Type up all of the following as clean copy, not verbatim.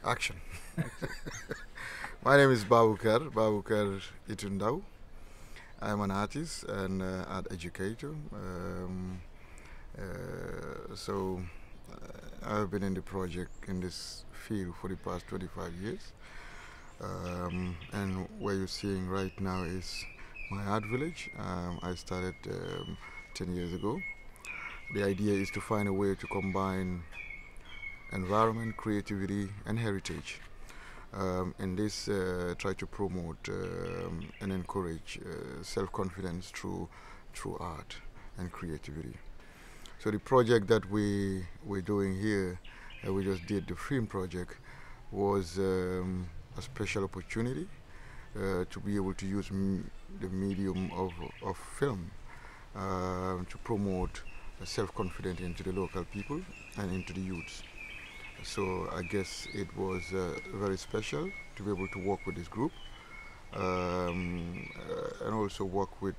Action. My name is Babukar Etu Ndow. I'm an artist and art educator. I've been in the project in this field for the past 25 years. And what you're seeing right now is my art village. I started 10 years ago. The idea is to find a way to combine environment, creativity, and heritage. And this try to promote and encourage self-confidence through art and creativity. So the project that we're doing here, we just did the film project, was a special opportunity to be able to use the medium of film to promote self-confidence into the local people and into the youths. So I guess it was very special to be able to work with this group and also work with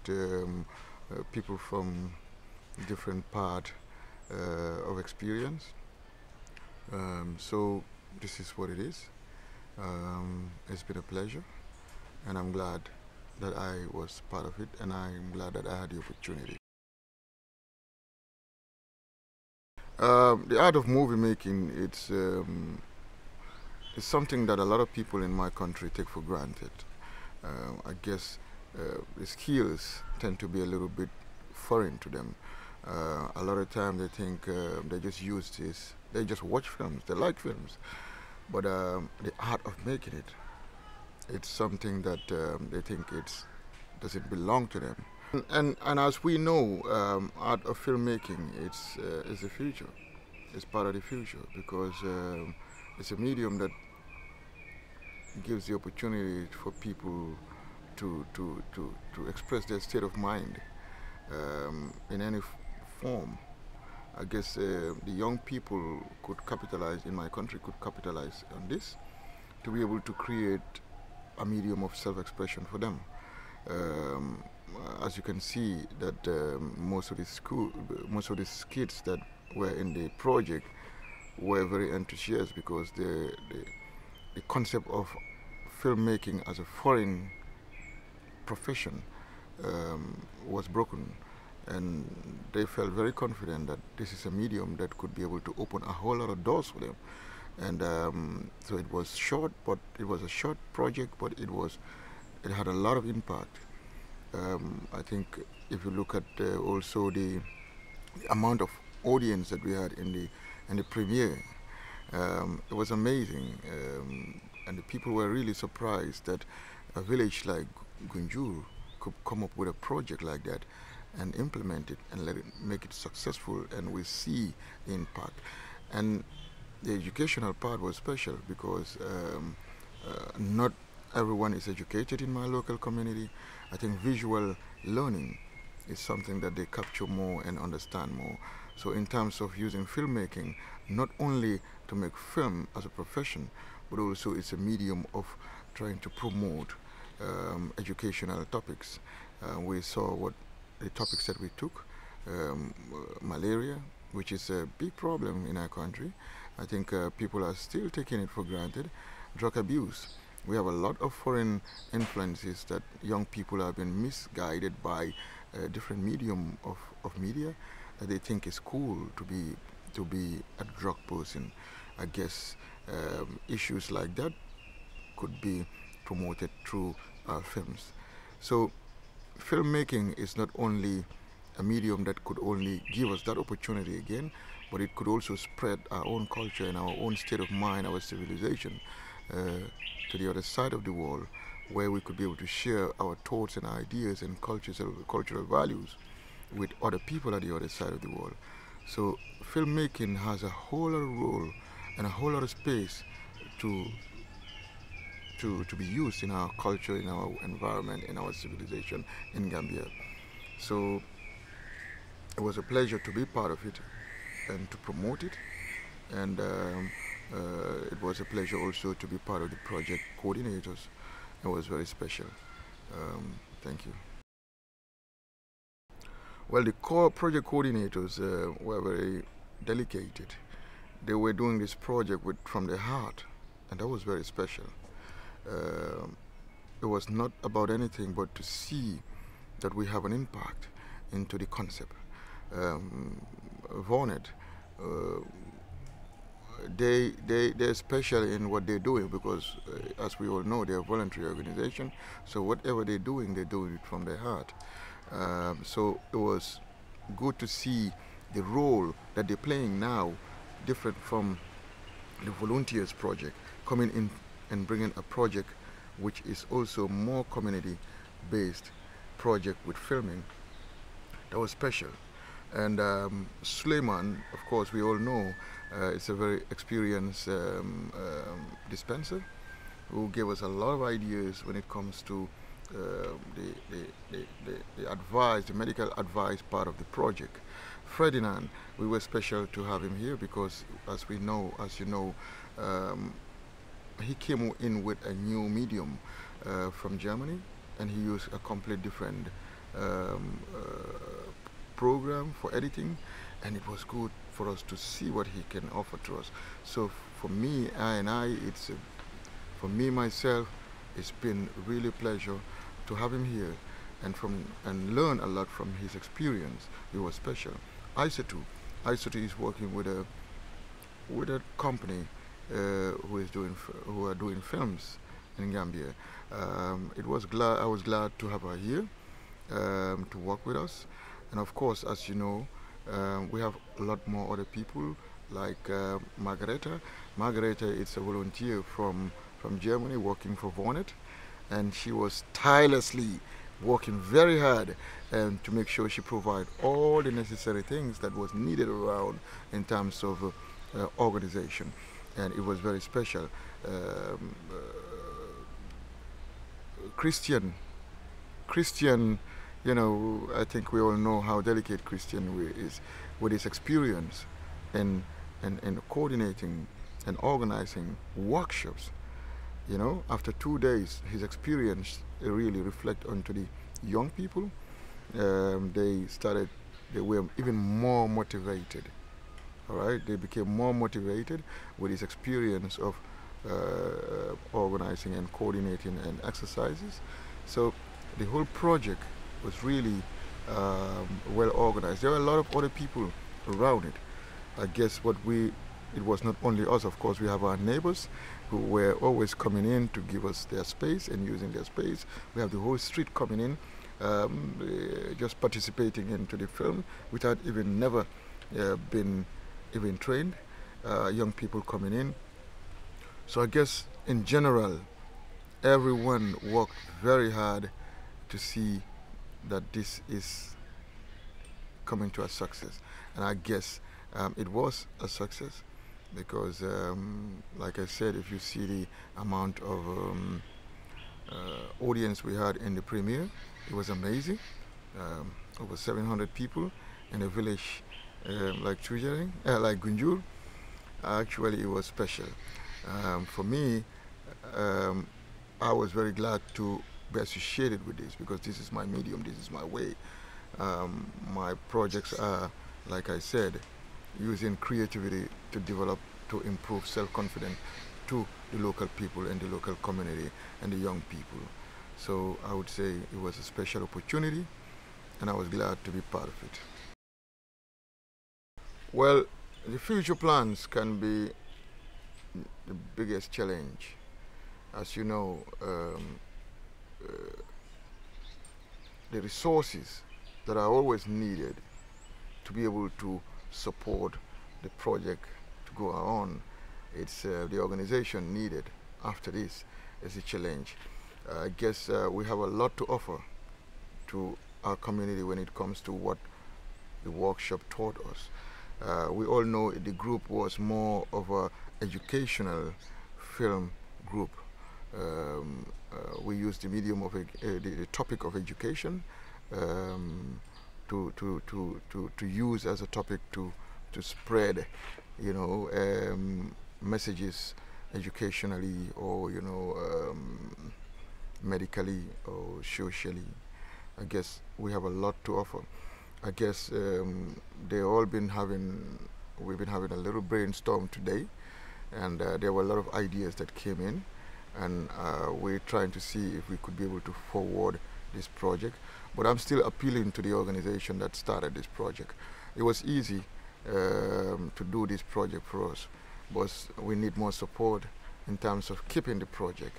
people from different part of experience. So this is what it is. It's been a pleasure, and I'm glad that I was part of it, and I'm glad that I had the opportunity. The art of movie making, it's something that a lot of people in my country take for granted. I guess the skills tend to be a little bit foreign to them. A lot of time they think they just use this, they just watch films, they like films. But the art of making it, it's something that they think it doesn't belong to them. And as we know, art of filmmaking is the future. It's part of the future because it's a medium that gives the opportunity for people to express their state of mind in any form. I guess the young people could capitalize, in my country, could capitalize on this to be able to create a medium of self-expression for them. As you can see, that most of these kids that were in the project were very enthusiastic because the concept of filmmaking as a foreign profession was broken, and they felt very confident that this is a medium that could be able to open a whole lot of doors for them. And so it was short, but it was a short project, but it had a lot of impact. I think if you look at also the amount of audience that we had in the premiere, it was amazing, and the people were really surprised that a village like Gunjur could come up with a project like that and implement it and make it successful, and we see the impact. And the educational part was special because not everyone is educated in my local community. I think visual learning is something that they capture more and understand more. So in terms of using filmmaking, not only to make film as a profession, but also it's a medium of trying to promote educational topics. We saw what the topics that we took, malaria, which is a big problem in our country. I think people are still taking it for granted. Drug abuse. We have a lot of foreign influences that young people have been misguided by different medium of media that they think is cool to be a drug person. I guess issues like that could be promoted through our films. So filmmaking is not only a medium that could only give us that opportunity again, but it could also spread our own culture and our own state of mind, our civilization, to the other side of the world, where we could be able to share our thoughts and ideas and cultural values with other people at the other side of the world. So filmmaking has a whole lot of role and a whole lot of space to be used in our culture, in our environment, in our civilization in Gambia. So it was a pleasure to be part of it and to promote it, and it was a pleasure also to be part of the project coordinators. It was very special. Thank you. Well, the core project coordinators were very dedicated. They were doing this project from their heart, and that was very special. It was not about anything but to see that we have an impact into the concept. VolNet, uh, they're special in what they're doing because, as we all know, they're a voluntary organization. So whatever they're doing it from their heart. So it was good to see the role that they're playing now, different from the volunteers project, coming in and bringing a project which is also more community-based project with filming. That was special. And Suleiman, of course, we all know, is a very experienced dispenser who gave us a lot of ideas when it comes to the advice, the medical advice part of the project. Ferdinand, we were special to have him here because, as you know, he came in with a new medium from Germany, and he used a complete different program for editing, and it was good for us to see what he can offer to us. So for me, for me myself, it's been really a pleasure to have him here and learn a lot from his experience. It was special. Isotu is working with a company who are doing films in Gambia. I was glad to have her here to work with us. And of course, as you know, we have a lot more other people like Margareta. Margareta is a volunteer from Germany working for VolNet, and she was tirelessly working very hard to make sure she provide all the necessary things that was needed around in terms of organization. And it was very special. Christian, you know, I think we all know how delicate Christian is with his experience in coordinating and organizing workshops. You know, after 2 days, his experience really reflect onto the young people. They were even more motivated. All right, they became more motivated with his experience of organizing and coordinating and exercises. So the whole project was really well organized. There were a lot of other people around it. I guess it was not only us, of course, we have our neighbors who were always coming in to give us their space and using their space. We have the whole street coming in, just participating into the film without never been even trained, young people coming in. So I guess in general, everyone worked very hard to see that this is coming to a success. And I guess it was a success because, like I said, if you see the amount of audience we had in the premiere, it was amazing. Over 700 people in a village like Gunjur. Actually, it was special. For me, I was very glad to be associated with this because this is my medium, this is my way. My projects are, like I said, using creativity to develop, to improve self-confidence to the local people and the local community and the young people. So I would say it was a special opportunity and I was glad to be part of it. Well, the future plans can be the biggest challenge. As you know, the resources that are always needed to be able to support the project to go on, it's the organization needed after this is a challenge. I guess we have a lot to offer to our community when it comes to what the workshop taught us. We all know the group was more of a educational film group. We used the medium of the topic of education to use as a topic to spread, you know, messages educationally or, you know, medically or socially. I guess we have a lot to offer. I guess we've been having a little brainstorm today and there were a lot of ideas that came in, and we're trying to see if we could be able to forward this project. But I'm still appealing to the organization that started this project. It was easy to do this project for us, but we need more support in terms of keeping the project.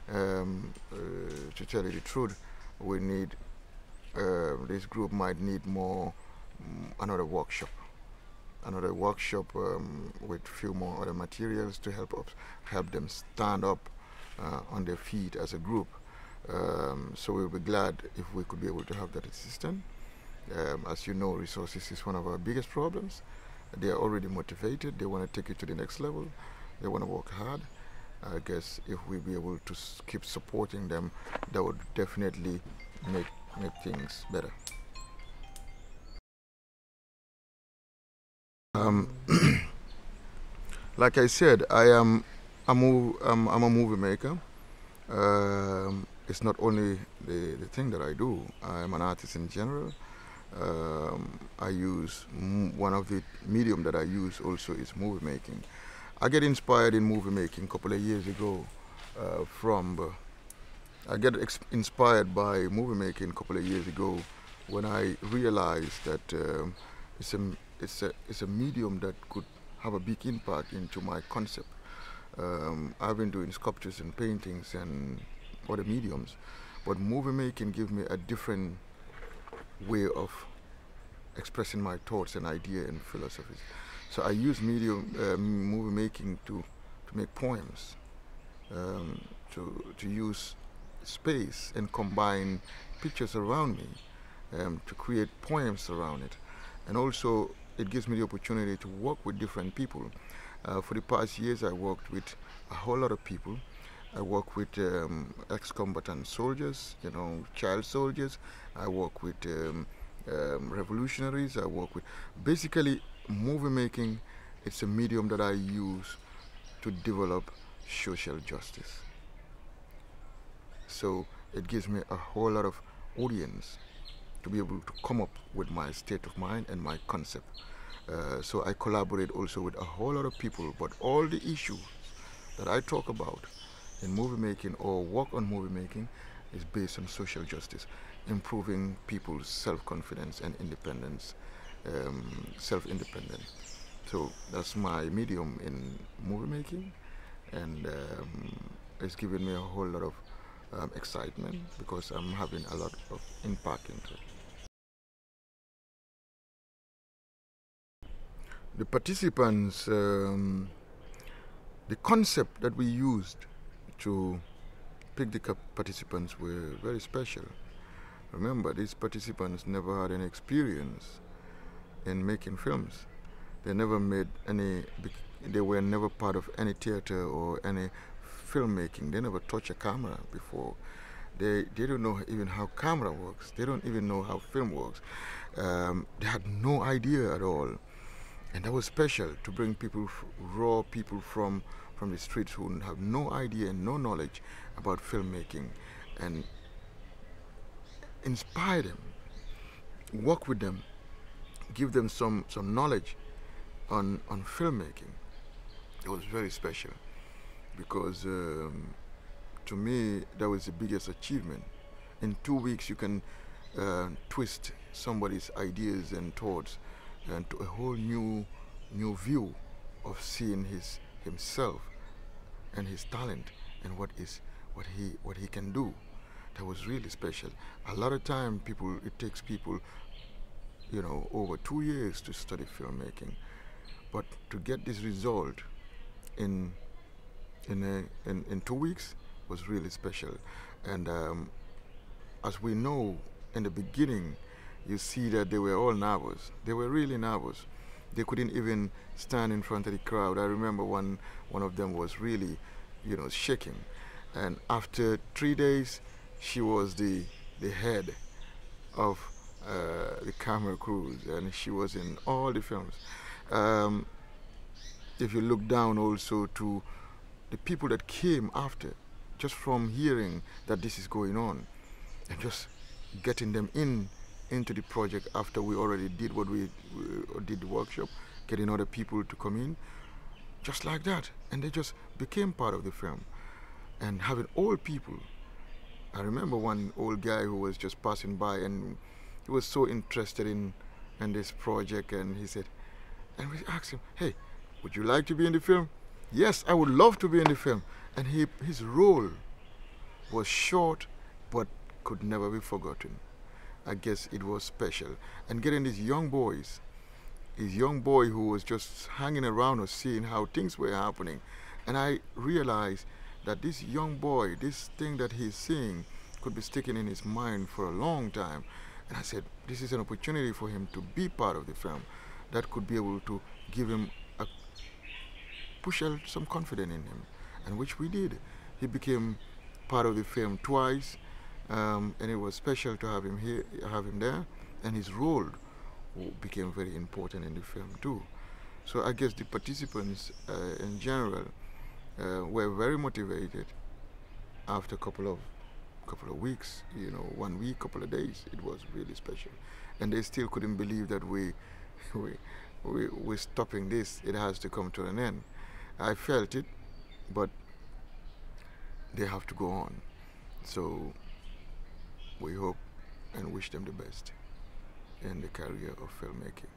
To tell you the truth, we need this group might need more another workshop with few more other materials to help them stand up on their feet as a group. So we'll be glad if we could be able to have that assistance. As you know, resources is one of our biggest problems. They are already motivated. They want to take it to the next level. They want to work hard. I guess if we be able to keep supporting them, that would definitely make things better. Like I said, I'm a movie maker. It's not only the thing that I do. I'm an artist in general. I use one of the medium that I use also is movie making. I get inspired in movie making a couple of years ago I get inspired by movie making a couple of years ago when I realized that it's a medium that could have a big impact into my concept. I've been doing sculptures and paintings and other mediums, but movie making gives me a different way of expressing my thoughts and ideas and philosophies. So I use movie making to make poems, to use space and combine pictures around me to create poems around it. And also it gives me the opportunity to work with different people. For the past years I worked with a whole lot of people. I work with ex-combatant soldiers, child soldiers. I work with revolutionaries. I work with basically movie making. It's a medium that I use to develop social justice. So it gives me a whole lot of audience to be able to come up with my state of mind and my concept. So I collaborate also with a whole lot of people, but all the issues that I talk about in movie making or work on movie making is based on social justice, improving people's self-confidence and independence, self-independence. So that's my medium in movie making, and it's given me a whole lot of excitement because I'm having a lot of impact into it. The participants, the concept that we used to pick the participants were very special. Remember, these participants never had any experience in making films. They never made any, they were never part of any theater or any filmmaking. They never touched a camera before. They don't know even how camera works. They don't even know how film works. They had no idea at all. And that was special to bring people, raw people from the streets who have no idea and no knowledge about filmmaking, and inspire them, work with them, give them some knowledge on filmmaking. It was very special because to me that was the biggest achievement. In 2 weeks you can twist somebody's ideas and thoughts and to a whole new view of seeing himself and his talent and what he can do. That was really special. A lot of time it takes people over 2 years to study filmmaking, but to get this result in 2 weeks was really special. And as we know, in the beginning you see that they were all nervous. They were really nervous. They couldn't even stand in front of the crowd. I remember one of them was really, shaking. And after 3 days, she was the head of the camera crews, and she was in all the films. If you look down also to the people that came after, just from hearing that this is going on, and just getting them into the project after we already did what we did the workshop, getting other people to come in, just like that, and they just became part of the film. And having old people, I remember one old guy who was just passing by, and he was so interested in this project, and he said, and we asked him, hey, would you like to be in the film? Yes, I would love to be in the film. And his role was short but could never be forgotten. I guess it was special. And getting these young boys, his young boy who was just hanging around or seeing how things were happening. And I realized that this young boy, this thing that he's seeing, could be sticking in his mind for a long time. And I said, this is an opportunity for him to be part of the film that could be able to give him push some confidence in him, and which we did. He became part of the film twice, and it was special to have him here, have him there, and his role became very important in the film too. So I guess the participants in general were very motivated. After a couple of weeks, 1 week, couple of days, it was really special, and they still couldn't believe that we're stopping this. It has to come to an end. I felt it, but they have to go on. So we hope and wish them the best in the career of filmmaking.